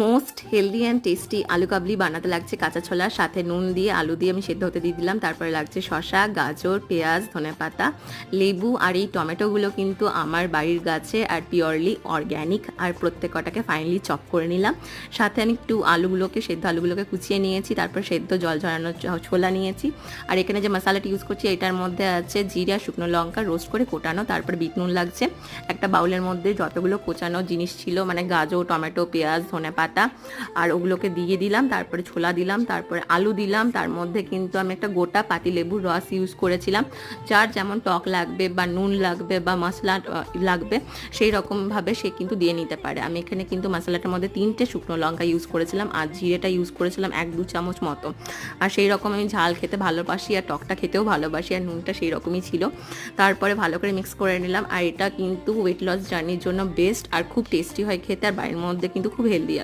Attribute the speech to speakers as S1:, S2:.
S1: Most healthy and tasty আলু কাবলি বানাতে লাগছে কাঁচা ছোলার সাথে নুন দিয়ে আলু দিয়ে আমি সেদ্ধ হতে দিয়ে দিলাম। তারপরে লাগছে শসা, গাজর, পেঁয়াজ, ধনেপাতা, লেবু। আর এই টমেটোগুলো কিন্তু আমার বাড়ির গাছে আর পিওরলি অর্গ্যানিক। আর প্রত্যেকটাকে ফাইনালি চপ করে নিলাম। সাথে আমি একটু সেদ্ধ আলুগুলোকে কুচিয়ে নিয়েছি। তারপর সেদ্ধ জল ঝরানো ছোলা নিয়েছি। আর এখানে যে মশলাটা ইউজ করছি এটার মধ্যে আছে জিরা, শুকনো লঙ্কা রোস্ট করে কোটানো, তারপর বিট নুন লাগছে। একটা বাউলের মধ্যে যতগুলো কোচানো জিনিস ছিল মানে গাজর, টমেটো, পেঁয়াজ, ধনেপাতা আর ওগুলোকে দিয়ে দিলাম। তারপরে ছোলা দিলাম, তারপরে আলু দিলাম। তার মধ্যে কিন্তু আমি একটা গোটা পাতি লেবুর রস ইউজ করেছিলাম। যার যেমন টক লাগবে বা নুন লাগবে বা মশলা লাগবে সেই রকমভাবে সে কিন্তু দিয়ে নিতে পারে। আমি এখানে কিন্তু মশলাটার মধ্যে 3টে শুকনো লঙ্কা ইউজ করেছিলাম আর জিরেটা ইউজ করেছিলাম 1-2 চামচ মতো। আর সেই রকম আমি ঝাল খেতে ভালোবাসি আর টকটা খেতেও ভালোবাসি আর নুনটা সেই রকমই ছিল। তারপরে ভালো করে মিক্স করে নিলাম। আর এটা কিন্তু ওয়েট লস জার্নির জন্য বেস্ট আর খুব টেস্টি হয় খেতে আর বাড়ির মধ্যে কিন্তু খুব হেলদি।